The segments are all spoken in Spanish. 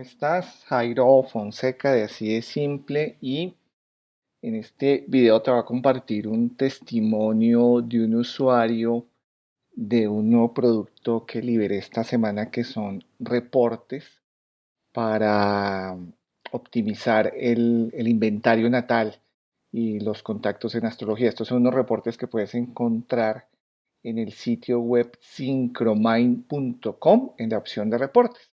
estás? Jairo Fonseca de Así de Simple y en este video te voy a compartir un testimonio de un usuario de un nuevo producto que liberé esta semana que son reportes para optimizar el inventario natal y los contactos en astrología. Estos son unos reportes que puedes encontrar en el sitio web synchromine.com en la opción de reportes.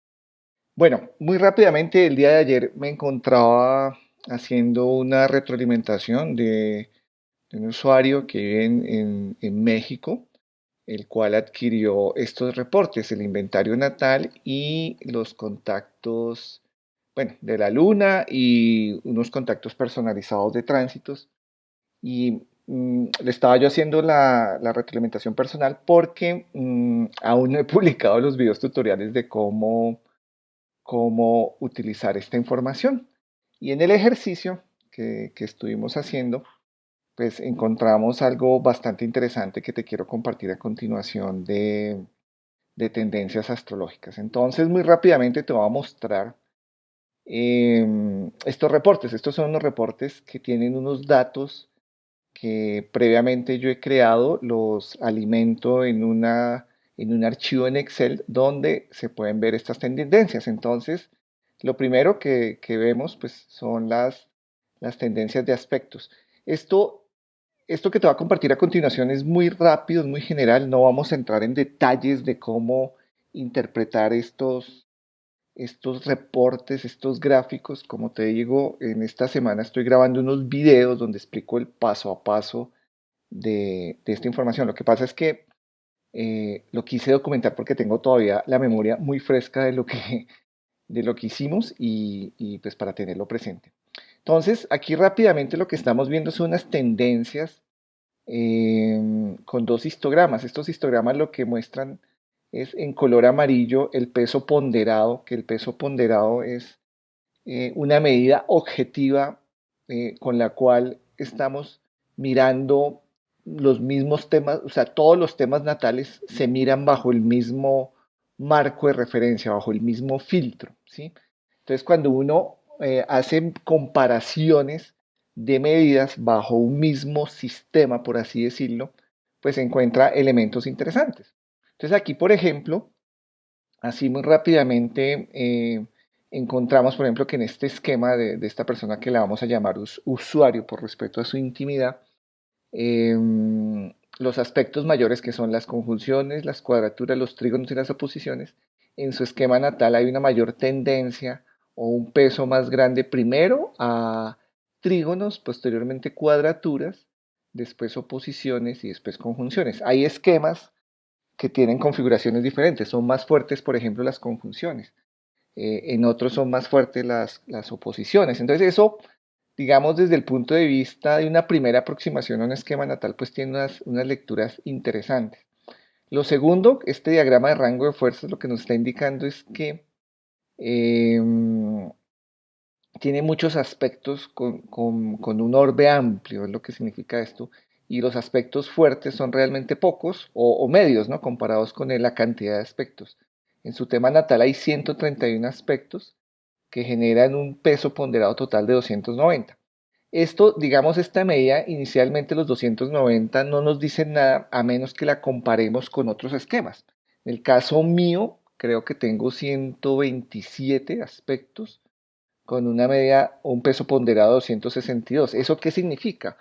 Bueno, muy rápidamente, el día de ayer me encontraba haciendo una retroalimentación de un usuario que vive en México, el cual adquirió estos reportes, el inventario natal y los contactos, bueno, de la luna y unos contactos personalizados de tránsitos. Y le estaba yo haciendo la retroalimentación personal porque aún no he publicado los videos tutoriales de cómo utilizar esta información. Y en el ejercicio que estuvimos haciendo, pues encontramos algo bastante interesante que te quiero compartir a continuación de tendencias astrológicas. Entonces, muy rápidamente te voy a mostrar estos reportes. Estos son unos reportes que tienen unos datos que previamente yo he creado, los alimento en un archivo en Excel donde se pueden ver estas tendencias. Entonces, lo primero que vemos pues, son las tendencias de aspectos. Esto, esto que te voy a compartir a continuación es muy rápido, es muy general, no vamos a entrar en detalles de cómo interpretar estos reportes, estos gráficos. Como te digo, en esta semana estoy grabando unos videos donde explico el paso a paso de esta información. Lo que pasa es que lo quise documentar porque tengo todavía la memoria muy fresca de lo que hicimos y pues para tenerlo presente. Entonces, aquí rápidamente lo que estamos viendo son unas tendencias con dos histogramas. Estos histogramas lo que muestran es en color amarillo el peso ponderado, que el peso ponderado es una medida objetiva con la cual estamos mirando los mismos temas, o sea, todos los temas natales se miran bajo el mismo marco de referencia, bajo el mismo filtro, ¿sí? Entonces, cuando uno hace comparaciones de medidas bajo un mismo sistema, por así decirlo, pues encuentra elementos interesantes. Entonces, aquí, por ejemplo, así muy rápidamente encontramos, por ejemplo, que en este esquema de esta persona que la vamos a llamar usuario por respeto a su intimidad, los aspectos mayores que son las conjunciones, las cuadraturas, los trígonos y las oposiciones, en su esquema natal hay una mayor tendencia o un peso más grande primero a trígonos, posteriormente cuadraturas, después oposiciones y después conjunciones. Hay esquemas que tienen configuraciones diferentes, son más fuertes, por ejemplo, las conjunciones, en otros son más fuertes las oposiciones. Entonces eso, digamos, desde el punto de vista de una primera aproximación a un esquema natal, pues tiene unas lecturas interesantes. Lo segundo, este diagrama de rango de fuerzas lo que nos está indicando es que eh, tiene muchos aspectos con un orbe amplio, es lo que significa esto, y los aspectos fuertes son realmente pocos o medios, ¿no? Comparados con la cantidad de aspectos. En su tema natal hay 131 aspectos que generan un peso ponderado total de 290. Esto, digamos, esta medida, inicialmente los 290 no nos dicen nada a menos que la comparemos con otros esquemas. En el caso mío, creo que tengo 127 aspectos con una media o un peso ponderado de 262. ¿Eso qué significa?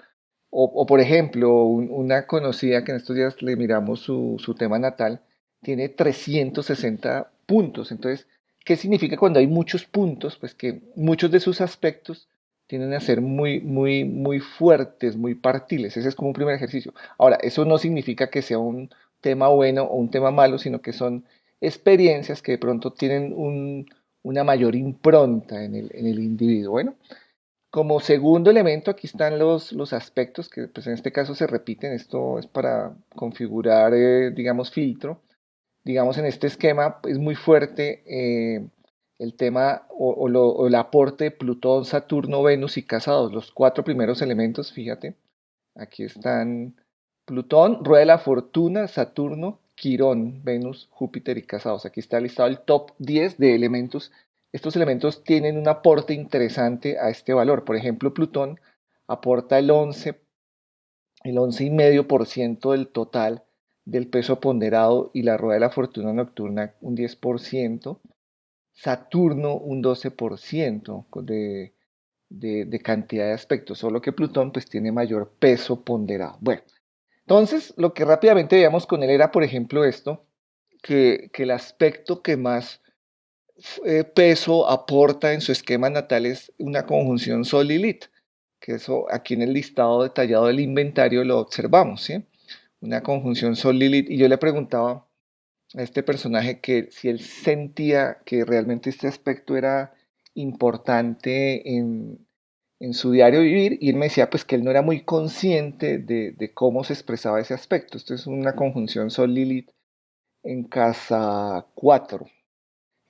O por ejemplo, una conocida que en estos días le miramos su tema natal, tiene 360 puntos. Entonces, ¿qué significa cuando hay muchos puntos? Pues que muchos de sus aspectos tienden a ser muy fuertes, muy partiles. Ese es como un primer ejercicio. Ahora, eso no significa que sea un tema bueno o un tema malo, sino que son experiencias que de pronto tienen una mayor impronta en el individuo. Bueno, como segundo elemento, aquí están los aspectos que pues en este caso se repiten. Esto es para configurar, digamos, filtro. Digamos, en este esquema es muy fuerte el tema o el aporte de Plutón, Saturno, Venus y Casados. Los cuatro primeros elementos, fíjate, aquí están Plutón, Rueda de la Fortuna, Saturno, Quirón, Venus, Júpiter y Casados. Aquí está listado el top 10 de elementos estos elementos tienen un aporte interesante a este valor. Por ejemplo, Plutón aporta el 11,5% del total del peso ponderado y la rueda de la fortuna nocturna un 10%, Saturno un 12% de cantidad de aspectos, solo que Plutón pues tiene mayor peso ponderado. Bueno, entonces lo que rápidamente veíamos con él era, por ejemplo, esto, que el aspecto que más peso aporta en su esquema natal es una conjunción Sol-Lilith, que eso aquí en el listado detallado del inventario lo observamos, ¿sí? Una conjunción Sol-Lilith, y yo le preguntaba a este personaje que si él sentía que realmente este aspecto era importante en su diario vivir, y él me decía pues que él no era muy consciente de cómo se expresaba ese aspecto. Esto es una conjunción Sol-Lilith en casa 4.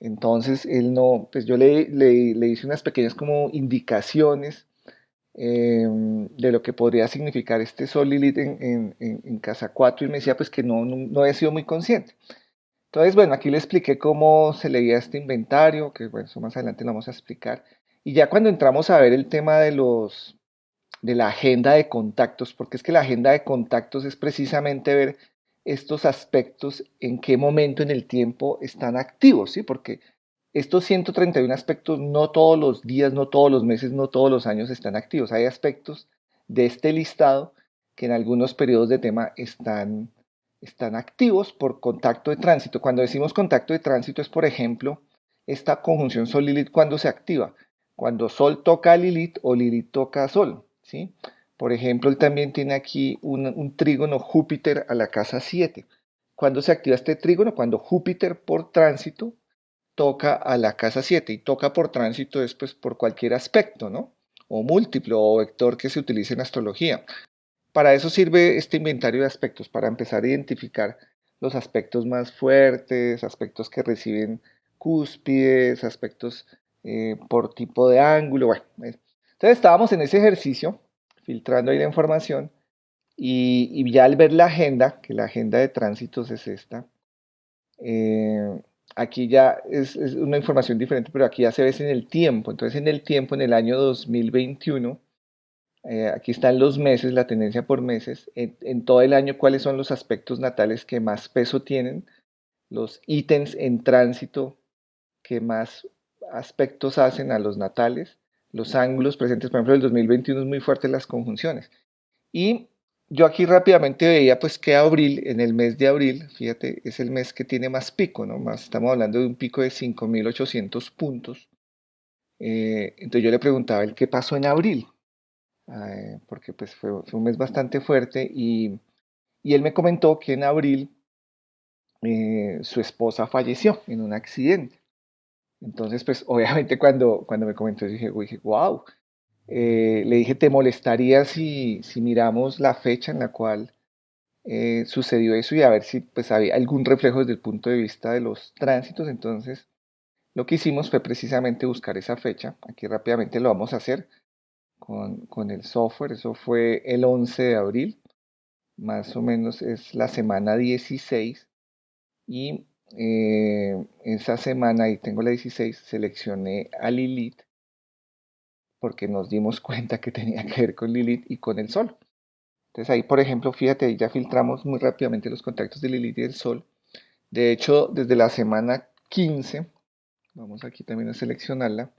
Entonces, él no, pues yo le hice unas pequeñas como indicaciones de lo que podría significar este Sol Lilith en casa 4 y me decía pues que no había sido muy consciente. Entonces, bueno, aquí le expliqué cómo se leía este inventario, que bueno, eso más adelante lo vamos a explicar. Y ya cuando entramos a ver el tema de la agenda de contactos, porque es que la agenda de contactos es precisamente ver estos aspectos en qué momento en el tiempo están activos, ¿sí? Porque estos 131 aspectos no todos los días, no todos los meses, no todos los años están activos. Hay aspectos de este listado que en algunos periodos de tema están activos por contacto de tránsito. Cuando decimos contacto de tránsito es, por ejemplo, esta conjunción Sol-Lilith cuando se activa. Cuando Sol toca a Lilith o Lilith toca a Sol, ¿sí? Por ejemplo, él también tiene aquí un trígono Júpiter a la casa 7. ¿Cuándo se activa este trígono? Cuando Júpiter por tránsito toca a la casa 7 y toca por tránsito después por cualquier aspecto, ¿no? O múltiplo o vector que se utilice en astrología. Para eso sirve este inventario de aspectos, para empezar a identificar los aspectos más fuertes, aspectos que reciben cúspides, aspectos por tipo de ángulo. Bueno, entonces estábamos en ese ejercicio, filtrando ahí la información, y ya al ver la agenda, que la agenda de tránsitos es esta, eh, aquí ya es una información diferente, pero aquí ya se ve en el tiempo. Entonces, en el tiempo, en el año 2021, aquí están los meses, la tendencia por meses. En todo el año, cuáles son los aspectos natales que más peso tienen, los ítems en tránsito que más aspectos hacen a los natales, los ángulos presentes. Por ejemplo, el 2021 es muy fuerte las conjunciones. Y yo aquí rápidamente veía pues que abril, en el mes de abril, fíjate, es el mes que tiene más pico, ¿no? Más, estamos hablando de un pico de 5.800 puntos. Entonces yo le preguntaba a él qué pasó en abril, porque pues fue un mes bastante fuerte y él me comentó que en abril su esposa falleció en un accidente. Entonces pues obviamente cuando me comentó dije, wow. Le dije, ¿te molestaría si miramos la fecha en la cual sucedió eso y a ver si pues había algún reflejo desde el punto de vista de los tránsitos? Entonces lo que hicimos fue precisamente buscar esa fecha. Aquí rápidamente lo vamos a hacer con el software. Eso fue el 11 de abril, más o menos es la semana 16 y esa semana, ahí tengo la 16, seleccioné a Lilith porque nos dimos cuenta que tenía que ver con Lilith y con el Sol. Entonces ahí, por ejemplo, fíjate, ahí ya filtramos muy rápidamente los contactos de Lilith y del Sol. De hecho, desde la semana 15, vamos aquí también a seleccionarla,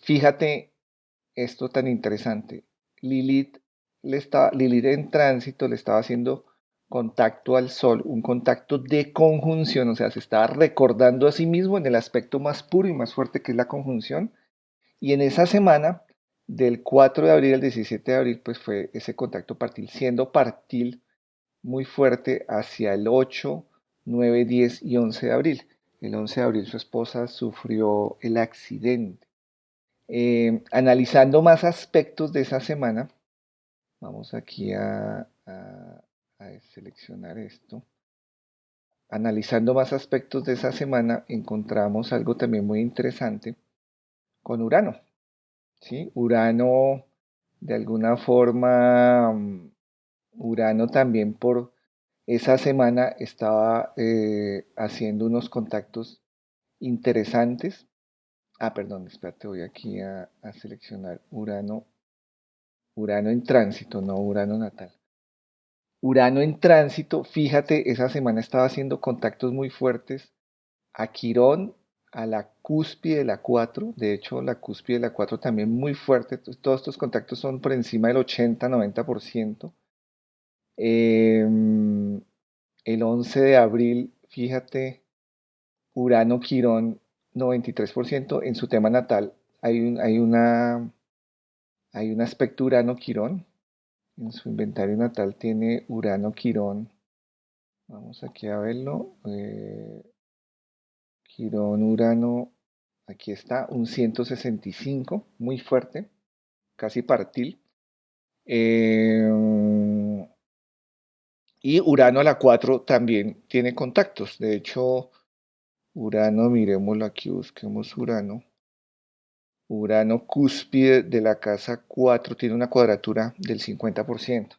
fíjate esto tan interesante. Lilith, Lilith en tránsito le estaba haciendo contacto al Sol, un contacto de conjunción, o sea, se estaba recordando a sí mismo en el aspecto más puro y más fuerte que es la conjunción. Y en esa semana, del 4 de abril al 17 de abril, pues fue ese contacto partil, siendo partil muy fuerte hacia el 8, 9, 10 y 11 de abril. El 11 de abril su esposa sufrió el accidente. Analizando más aspectos de esa semana, vamos aquí a seleccionar esto. Analizando más aspectos de esa semana, encontramos algo también muy interesante con Urano. ¿Sí? Urano, de alguna forma, Urano también por esa semana estaba haciendo unos contactos interesantes Perdón, espérate, voy aquí a seleccionar Urano en tránsito, no Urano natal. Urano en tránsito, fíjate, esa semana estaba haciendo contactos muy fuertes a Quirón, a la cúspide de la 4. De hecho, la cúspide de la 4 también muy fuerte. Todos estos contactos son por encima del 80-90%. El 11 de abril, fíjate, Urano Quirón 93% en su tema natal. Hay un aspecto Urano Quirón. En su inventario natal tiene Urano Quirón. Vamos aquí a verlo. Quirón Urano. Aquí está, un 165, muy fuerte, casi partil. Eh, y Urano a la 4 también tiene contactos. De hecho, Urano, miremoslo aquí, busquemos Urano. Urano cúspide de la casa 4 tiene una cuadratura del 50%.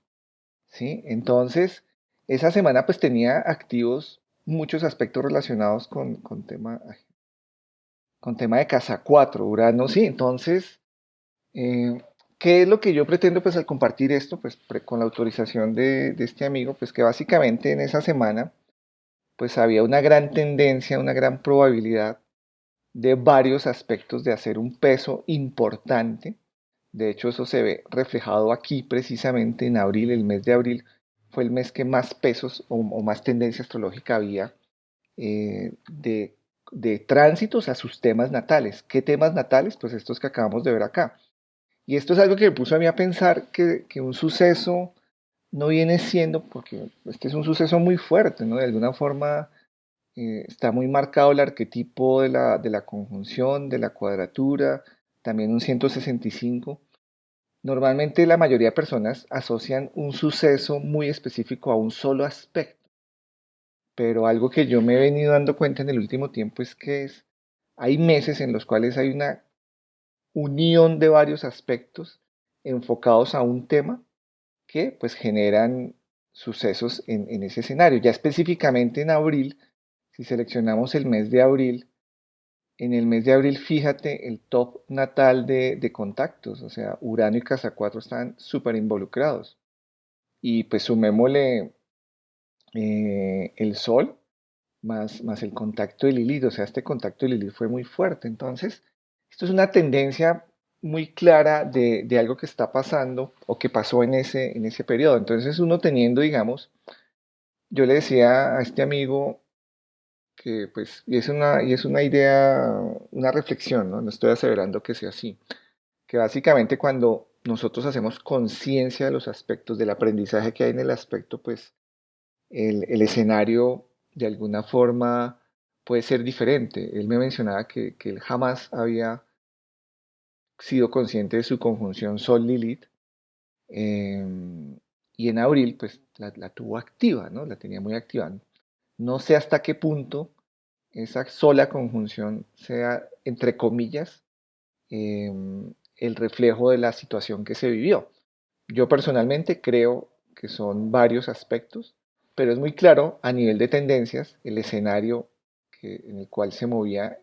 ¿Sí? Entonces, esa semana pues tenía activos muchos aspectos relacionados con tema de casa 4 Urano, sí. Entonces, Eh, ¿qué es lo que yo pretendo pues al compartir esto? Pues con la autorización de este amigo, pues que básicamente en esa semana pues había una gran tendencia, una gran probabilidad de varios aspectos de hacer un peso importante. De hecho, eso se ve reflejado aquí precisamente en abril. El mes de abril fue el mes que más pesos o más tendencia astrológica había de, tránsitos a sus temas natales. ¿Qué temas natales? Pues estos que acabamos de ver acá. Y esto es algo que me puso a mí a pensar que un suceso no viene siendo, porque este es un suceso muy fuerte, ¿no? De alguna forma está muy marcado el arquetipo de la conjunción, de la cuadratura, también un 165. Normalmente la mayoría de personas asocian un suceso muy específico a un solo aspecto, pero algo que yo me he venido dando cuenta en el último tiempo es que hay meses en los cuales hay una unión de varios aspectos enfocados a un tema que pues generan sucesos en ese escenario. Ya específicamente en abril, si seleccionamos el mes de abril, en el mes de abril fíjate el top natal de contactos, o sea, Urano y Casa 4 están súper involucrados. Y pues sumémosle el Sol más el contacto de Lilith, o sea, este contacto de Lilith fue muy fuerte. Entonces, esto es una tendencia muy clara de algo que está pasando o que pasó en ese periodo. Entonces, uno teniendo, digamos, yo le decía a este amigo que, pues, y es una idea, una reflexión, ¿no? No estoy aseverando que sea así, que básicamente cuando nosotros hacemos conciencia de los aspectos del aprendizaje que hay en el aspecto, pues el escenario de alguna forma puede ser diferente. Él me mencionaba que él jamás había sido consciente de su conjunción Sol-Lilith eh, y en abril pues la tuvo activa, ¿no? La tenía muy activa. No sé hasta qué punto esa sola conjunción sea, entre comillas, eh, el reflejo de la situación que se vivió. Yo personalmente creo que son varios aspectos, pero es muy claro a nivel de tendencias el escenario en el cual se movía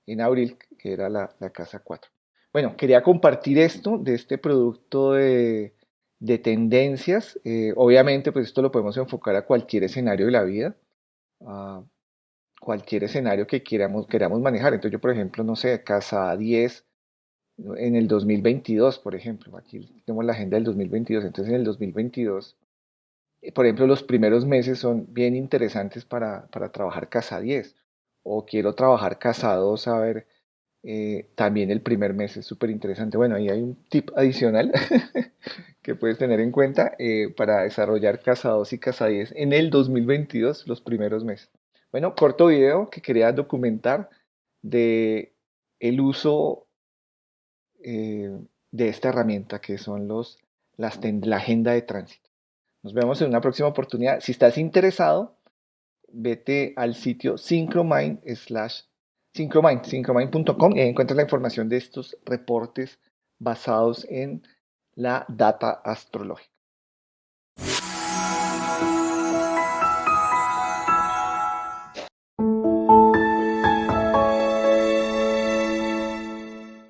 en abril, que era la casa 4. Bueno, quería compartir esto de este producto de tendencias. Obviamente, pues esto lo podemos enfocar a cualquier escenario de la vida, a cualquier escenario que queramos manejar. Entonces yo, por ejemplo, no sé, casa 10 en el 2022, por ejemplo. Aquí tenemos la agenda del 2022. Entonces en el 2022, por ejemplo, los primeros meses son bien interesantes para trabajar casa 10. O quiero trabajar casa 2, a ver, también el primer mes es súper interesante. Bueno, ahí hay un tip adicional que puedes tener en cuenta para desarrollar casa 2 y casa 10 en el 2022, los primeros meses. Bueno, corto video que quería documentar de el uso eh, de esta herramienta que son la agenda de tránsito. Nos vemos en una próxima oportunidad. Si estás interesado, vete al sitio syncromind.com y ahí encuentras la información de estos reportes basados en la data astrológica.